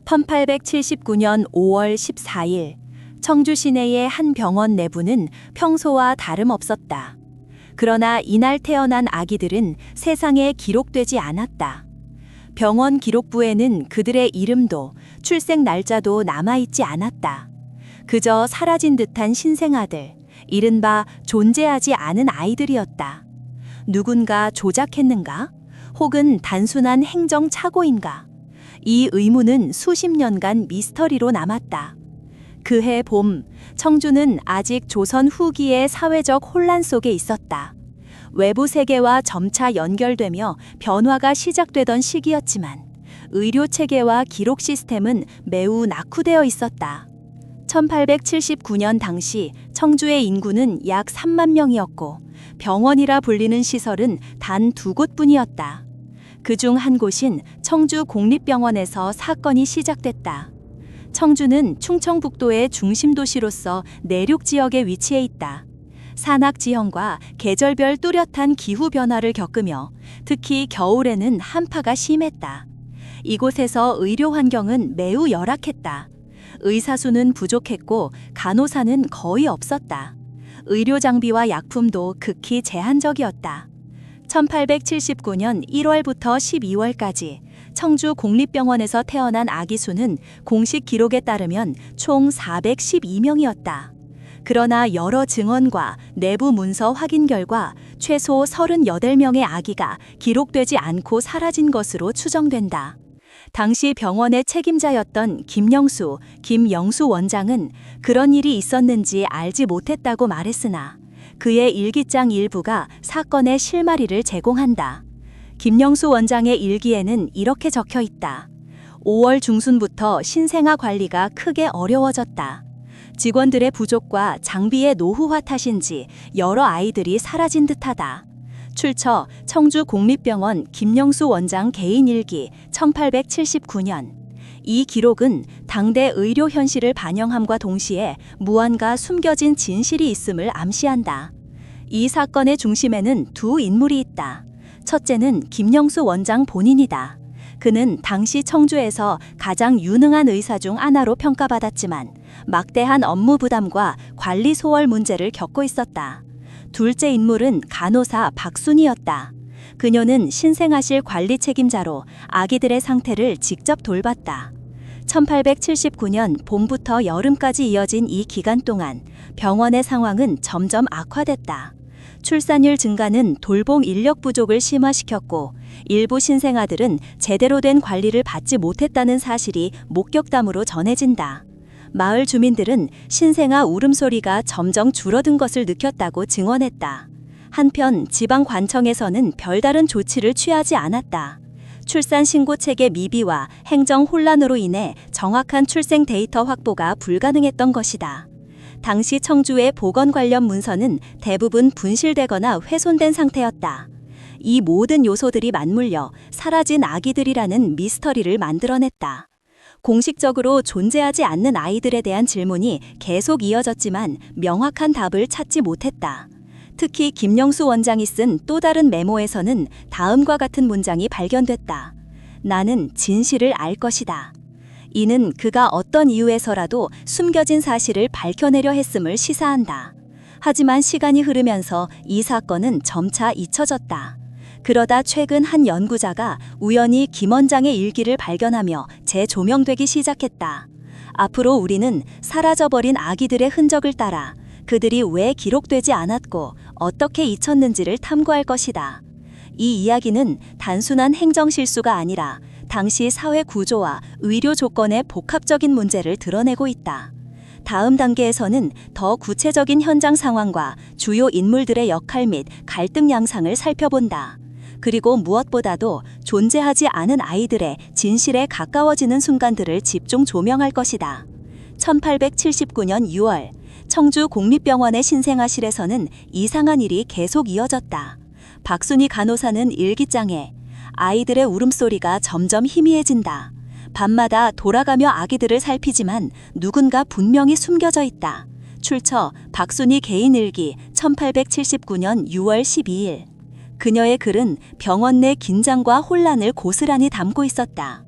1879년 5월 14일 청주 시내의 한 병원 내부는 평소와 다름없었다. 그러나 이날 태어난 아기들은 세상에 기록되지 않았다. 병원 기록부에는 그들의 이름도 출생 날짜도 남아있지 않았다. 그저 사라진 듯한 신생아들, 이른바 존재하지 않은 아이들이었다. 누군가 조작했는가? 혹은 단순한 행정착오인가? 이 의문은 수십 년간 미스터리로 남았다. 그해 봄, 청주는 아직 조선 후기의 사회적 혼란 속에 있었다. 외부 세계와 점차 연결되며 변화가 시작되던 시기였지만 의료 체계와 기록 시스템은 매우 낙후되어 있었다. 1879년 당시 청주의 인구는 약 3만 명이었고 병원이라 불리는 시설은 단 2곳뿐이었다. 그중 한 곳인 청주 공립병원에서 사건이 시작됐다. 청주는 충청북도의 중심 도시로서 내륙 지역에 위치해 있다. 산악 지형과 계절별 뚜렷한 기후 변화를 겪으며 특히 겨울에는 한파가 심했다. 이곳에서 의료 환경은 매우 열악했다. 의사 수는 부족했고 간호사는 거의 없었다. 의료 장비와 약품도 극히 제한적이었다. 1879년 1월부터 12월까지 청주 공립병원에서 태어난 아기 수는 공식 기록에 따르면 총 412명이었다. 그러나 여러 증언과 내부 문서 확인 결과 최소 38명의 아기가 기록되지 않고 사라진 것으로 추정된다. 당시 병원의 책임자였던 김영수 원장은 그런 일이 있었는지 알지 못했다고 말했으나 그의 일기장 일부가 사건의 실마리를 제공한다. 김영수 원장의 일기에는 이렇게 적혀 있다. 5월 중순부터 신생아 관리가 크게 어려워졌다. 직원들의 부족과 장비의 노후화 탓인지 여러 아이들이 사라진 듯하다. 출처 청주 공립병원 김영수 원장 개인 일기 1879년. 이 기록은 당대 의료 현실을 반영함과 동시에 무언가 숨겨진 진실이 있음을 암시한다. 이 사건의 중심에는 두 인물이 있다. 첫째는 김영수 원장 본인이다. 그는 당시 청주에서 가장 유능한 의사 중 하나로 평가받았지만 막대한 업무 부담과 관리 소홀 문제를 겪고 있었다. 둘째 인물은 간호사 박순이었다. 그녀는 신생아실 관리 책임자로 아기들의 상태를 직접 돌봤다. 1879년 봄부터 여름까지 이어진 이 기간 동안 병원의 상황은 점점 악화됐다. 출산율 증가는 돌봄 인력 부족을 심화시켰고 일부 신생아들은 제대로 된 관리를 받지 못했다는 사실이 목격담으로 전해진다. 마을 주민들은 신생아 울음소리가 점점 줄어든 것을 느꼈다고 증언했다. 한편 지방관청에서는 별다른 조치를 취하지 않았다. 출산 신고 체계 미비와 행정 혼란으로 인해 정확한 출생 데이터 확보가 불가능했던 것이다. 당시 청주의 보건 관련 문서는 대부분 분실되거나 훼손된 상태였다. 이 모든 요소들이 맞물려 사라진 아기들이라는 미스터리를 만들어냈다. 공식적으로 존재하지 않는 아이들에 대한 질문이 계속 이어졌지만 명확한 답을 찾지 못했다. 특히 김영수 원장이 쓴 또 다른 메모에서는 다음과 같은 문장이 발견됐다. 나는 진실을 알 것이다. 이는 그가 어떤 이유에서라도 숨겨진 사실을 밝혀내려 했음을 시사한다. 하지만 시간이 흐르면서 이 사건은 점차 잊혀졌다. 그러다 최근 한 연구자가 우연히 김 원장의 일기를 발견하며 재조명되기 시작했다. 앞으로 우리는 사라져버린 아기들의 흔적을 따라 그들이 왜 기록되지 않았고 어떻게 잊혔는지를 탐구할 것이다. 이 이야기는 단순한 행정 실수가 아니라 당시 사회 구조와 의료 조건의 복합적인 문제를 드러내고 있다. 다음 단계에서는 더 구체적인 현장 상황과 주요 인물들의 역할 및 갈등 양상을 살펴본다. 그리고 무엇보다도 존재하지 않은 아이들의 진실에 가까워지는 순간들을 집중 조명할 것이다. 1879년 6월 청주 공립병원의 신생아실에서는 이상한 일이 계속 이어졌다. 박순희 간호사는 일기장에 아이들의 울음소리가 점점 희미해진다. 밤마다 돌아가며 아기들을 살피지만 누군가 분명히 숨겨져 있다. 출처 박순희 개인일기 1879년 6월 12일. 그녀의 글은 병원 내 긴장과 혼란을 고스란히 담고 있었다.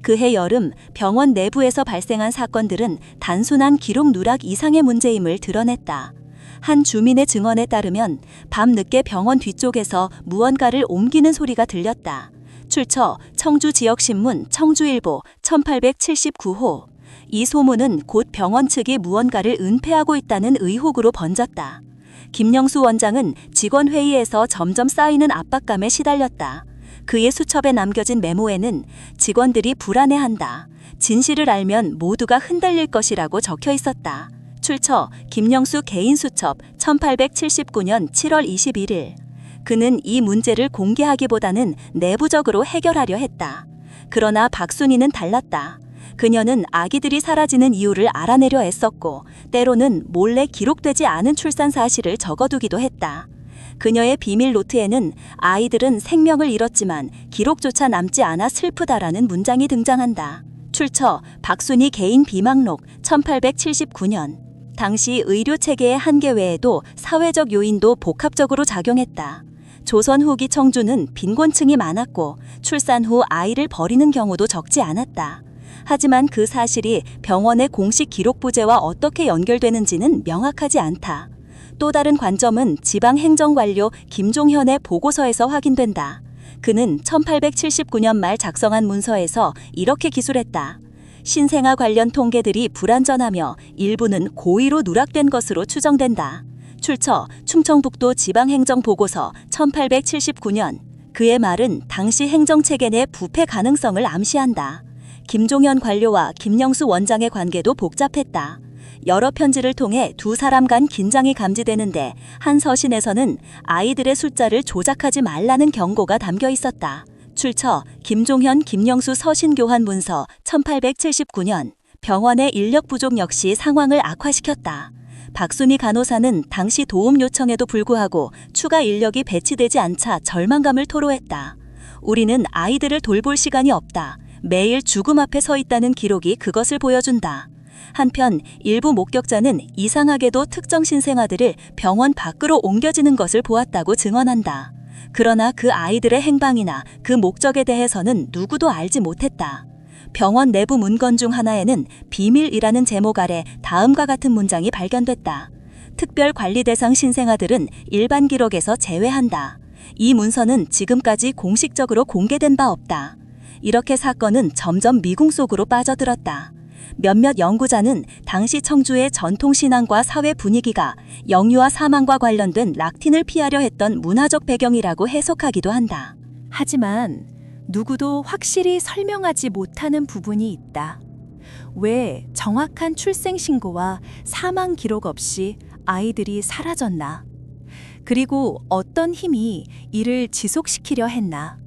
그해 여름 병원 내부에서 발생한 사건들은 단순한 기록 누락 이상의 문제임을 드러냈다. 한 주민의 증언에 따르면 밤늦게 병원 뒤쪽에서 무언가를 옮기는 소리가 들렸다. 출처 청주지역신문 청주일보 1879호. 이 소문은 곧 병원 측이 무언가를 은폐하고 있다는 의혹으로 번졌다. 김영수 원장은 직원회의에서 점점 쌓이는 압박감에 시달렸다. 그의 수첩에 남겨진 메모에는 직원들이 불안해한다. 진실을 알면 모두가 흔들릴 것이라고 적혀 있었다. 출처 김영수 개인 수첩 1879년 7월 21일. 그는 이 문제를 공개하기보다는 내부적으로 해결하려 했다. 그러나 박순희는 달랐다. 그녀는 아기들이 사라지는 이유를 알아내려 애썼고 때로는 몰래 기록되지 않은 출산 사실을 적어두기도 했다. 그녀의 비밀 노트에는 아이들은 생명을 잃었지만 기록조차 남지 않아 슬프다라는 문장이 등장한다. 출처 박순희 개인 비망록 1879년. 당시 의료 체계의 한계 외에도 사회적 요인도 복합적으로 작용했다. 조선 후기 청주는 빈곤층이 많았고 출산 후 아이를 버리는 경우도 적지 않았다. 하지만 그 사실이 병원의 공식 기록 부재와 어떻게 연결되는지는 명확하지 않다. 또 다른 관점은 지방행정관료 김종현의 보고서에서 확인된다. 그는 1879년 말 작성한 문서에서 이렇게 기술했다. 신생아 관련 통계들이 불완전하며 일부는 고의로 누락된 것으로 추정된다. 출처 충청북도 지방행정보고서 1879년. 그의 말은 당시 행정체계 내 부패 가능성을 암시한다. 김종현 관료와 김영수 원장의 관계도 복잡했다. 여러 편지를 통해 두 사람 간 긴장이 감지되는데 한 서신에서는 아이들의 숫자를 조작하지 말라는 경고가 담겨 있었다. 출처 김종현 김영수 서신 교환 문서 1879년. 병원의 인력 부족 역시 상황을 악화시켰다. 박순희 간호사는 당시 도움 요청에도 불구하고 추가 인력이 배치되지 않자 절망감을 토로했다. 우리는 아이들을 돌볼 시간이 없다. 매일 죽음 앞에 서 있다는 기록이 그것을 보여준다. 한편 일부 목격자는 이상하게도 특정 신생아들을 병원 밖으로 옮겨지는 것을 보았다고 증언한다. 그러나 그 아이들의 행방이나 그 목적에 대해서는 누구도 알지 못했다. 병원 내부 문건 중 하나에는 비밀이라는 제목 아래 다음과 같은 문장이 발견됐다. 특별 관리 대상 신생아들은 일반 기록에서 제외한다. 이 문서는 지금까지 공식적으로 공개된 바 없다. 이렇게 사건은 점점 미궁 속으로 빠져들었다. 몇몇 연구자는 당시 청주의 전통신앙과 사회 분위기가 영유아 사망과 관련된 락틴을 피하려 했던 문화적 배경이라고 해석하기도 한다. 하지만 누구도 확실히 설명하지 못하는 부분이 있다. 왜 정확한 출생신고와 사망 기록 없이 아이들이 사라졌나? 그리고 어떤 힘이 이를 지속시키려 했나?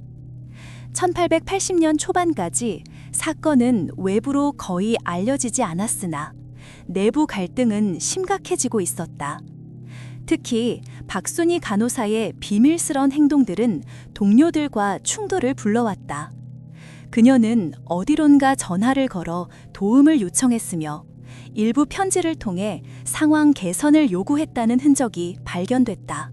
1880년 초반까지 사건은 외부로 거의 알려지지 않았으나 내부 갈등은 심각해지고 있었다. 특히 박순희 간호사의 비밀스런 행동들은 동료들과 충돌을 불러왔다. 그녀는 어디론가 전화를 걸어 도움을 요청했으며 일부 편지를 통해 상황 개선을 요구했다는 흔적이 발견됐다.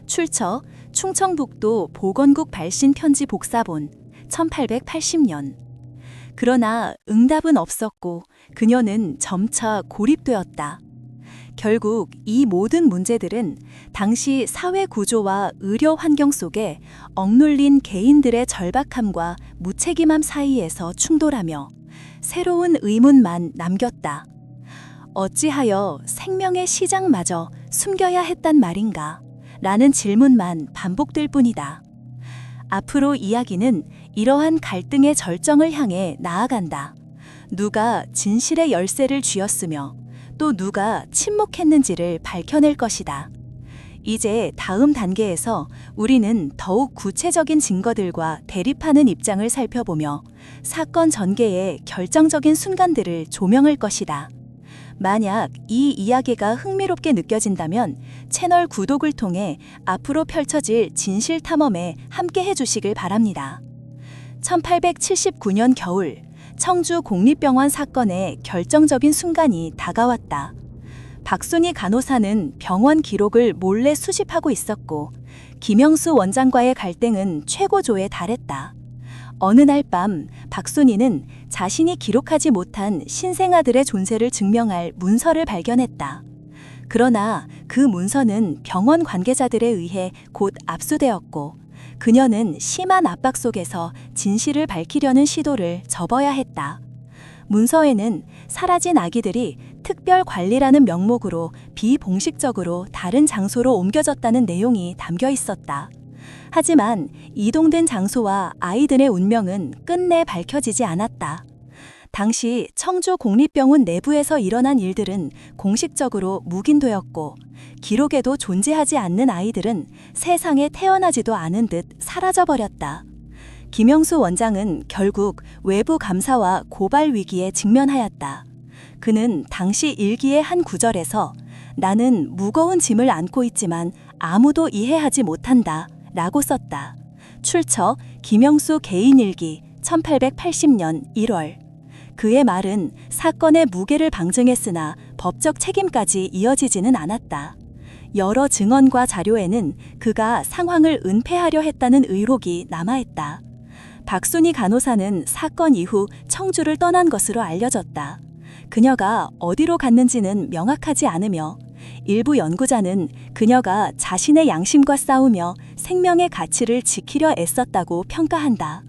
출처 충청북도 보건국 발신 편지 복사본 1880년. 그러나 응답은 없었고 그녀는 점차 고립되었다. 결국 이 모든 문제들은 당시 사회 구조와 의료 환경 속에 억눌린 개인들의 절박함과 무책임함 사이에서 충돌하며 새로운 의문만 남겼다. 어찌하여 생명의 시작마저 숨겨야 했단 말인가? 라는 질문만 반복될 뿐이다. 앞으로 이야기는 이러한 갈등의 절정을 향해 나아간다. 누가 진실의 열쇠를 쥐었으며 또 누가 침묵했는지를 밝혀낼 것이다. 이제 다음 단계에서 우리는 더욱 구체적인 증거들과 대립하는 입장을 살펴보며 사건 전개의 결정적인 순간들을 조명할 것이다. 만약 이 이야기가 흥미롭게 느껴진다면 채널 구독을 통해 앞으로 펼쳐질 진실 탐험에 함께 해주시길 바랍니다. 1879년 겨울 청주 공립병원 사건의 결정적인 순간이 다가왔다. 박순희 간호사는 병원 기록을 몰래 수집하고 있었고 김영수 원장과의 갈등은 최고조에 달했다. 어느 날 밤 박순희는 자신이 기록하지 못한 신생아들의 존재를 증명할 문서를 발견했다. 그러나 그 문서는 병원 관계자들에 의해 곧 압수되었고 그녀는 심한 압박 속에서 진실을 밝히려는 시도를 접어야 했다. 문서에는 사라진 아기들이 특별 관리라는 명목으로 비공식적으로 다른 장소로 옮겨졌다는 내용이 담겨 있었다. 하지만 이동된 장소와 아이들의 운명은 끝내 밝혀지지 않았다. 당시 청주 공립병원 내부에서 일어난 일들은 공식적으로 묵인되었고 기록에도 존재하지 않는 아이들은 세상에 태어나지도 않은 듯 사라져버렸다. 김영수 원장은 결국 외부 감사와 고발 위기에 직면하였다. 그는 당시 일기의 한 구절에서 나는 무거운 짐을 안고 있지만 아무도 이해하지 못한다 라고 썼다. 출처 김영수 개인일기 1880년 1월. 그의 말은 사건의 무게를 방증했으나 법적 책임까지 이어지지는 않았다. 여러 증언과 자료에는 그가 상황을 은폐하려 했다는 의혹이 남아있다. 박순희 간호사는 사건 이후 청주를 떠난 것으로 알려졌다. 그녀가 어디로 갔는지는 명확하지 않으며 일부 연구자는 그녀가 자신의 양심과 싸우며 생명의 가치를 지키려 애썼다고 평가한다.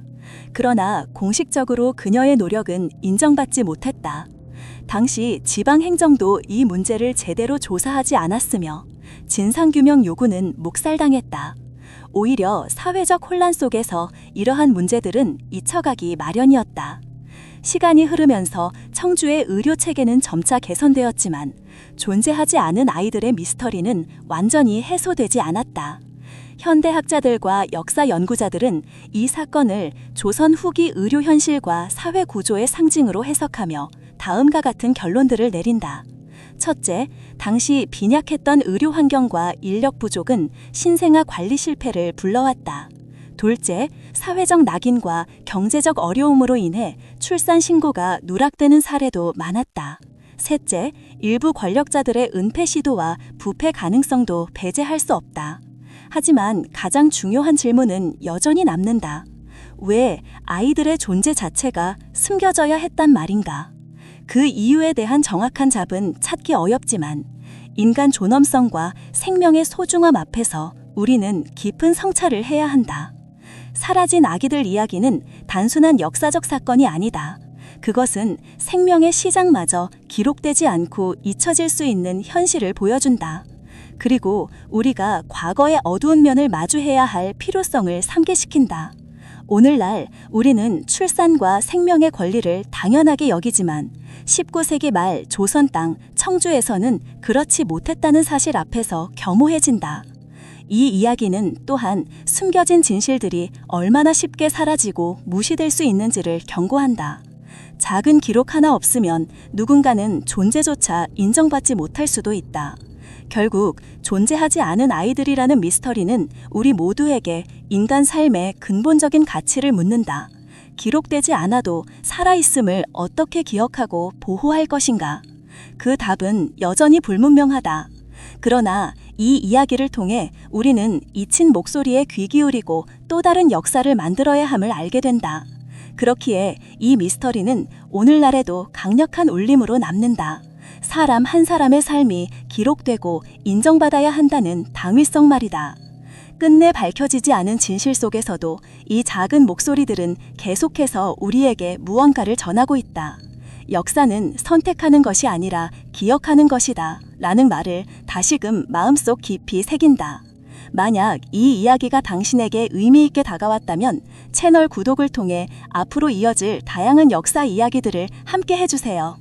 그러나 공식적으로 그녀의 노력은 인정받지 못했다. 당시 지방행정도 이 문제를 제대로 조사하지 않았으며 진상규명 요구는 묵살당했다. 오히려 사회적 혼란 속에서 이러한 문제들은 잊혀가기 마련이었다. 시간이 흐르면서 청주의 의료 체계는 점차 개선되었지만 존재하지 않은 아이들의 미스터리는 완전히 해소되지 않았다. 현대 학자들과 역사 연구자들은 이 사건을 조선 후기 의료 현실과 사회 구조의 상징으로 해석하며 다음과 같은 결론들을 내린다. 첫째, 당시 빈약했던 의료 환경과 인력 부족은 신생아 관리 실패를 불러왔다. 둘째, 사회적 낙인과 경제적 어려움으로 인해 출산 신고가 누락되는 사례도 많았다. 셋째, 일부 권력자들의 은폐 시도와 부패 가능성도 배제할 수 없다. 하지만 가장 중요한 질문은 여전히 남는다. 왜 아이들의 존재 자체가 숨겨져야 했단 말인가? 그 이유에 대한 정확한 답은 찾기 어렵지만 인간 존엄성과 생명의 소중함 앞에서 우리는 깊은 성찰을 해야 한다. 사라진 아기들 이야기는 단순한 역사적 사건이 아니다. 그것은 생명의 시작마저 기록되지 않고 잊혀질 수 있는 현실을 보여준다. 그리고 우리가 과거의 어두운 면을 마주해야 할 필요성을 상기시킨다. 오늘날 우리는 출산과 생명의 권리를 당연하게 여기지만 19세기 말 조선 땅 청주에서는 그렇지 못했다는 사실 앞에서 겸허해진다. 이 이야기는 또한 숨겨진 진실들이 얼마나 쉽게 사라지고 무시될 수 있는지를 경고한다. 작은 기록 하나 없으면 누군가는 존재조차 인정받지 못할 수도 있다. 결국 존재하지 않은 아이들이라는 미스터리는 우리 모두에게 인간 삶의 근본적인 가치를 묻는다. 기록되지 않아도 살아있음을 어떻게 기억하고 보호할 것인가? 그 답은 여전히 불문명하다. 그러나 이 이야기를 통해 우리는 잊힌 목소리에 귀 기울이고 또 다른 역사를 만들어야 함을 알게 된다. 그렇기에 이 미스터리는 오늘날에도 강력한 울림으로 남는다. 사람 한 사람의 삶이 기록되고 인정받아야 한다는 당위성 말이다. 끝내 밝혀지지 않은 진실 속에서도 이 작은 목소리들은 계속해서 우리에게 무언가를 전하고 있다. 역사는 선택하는 것이 아니라 기억하는 것이다 라는 말을 다시금 마음속 깊이 새긴다. 만약 이 이야기가 당신에게 의미 있게 다가왔다면 채널 구독을 통해 앞으로 이어질 다양한 역사 이야기들을 함께 해주세요.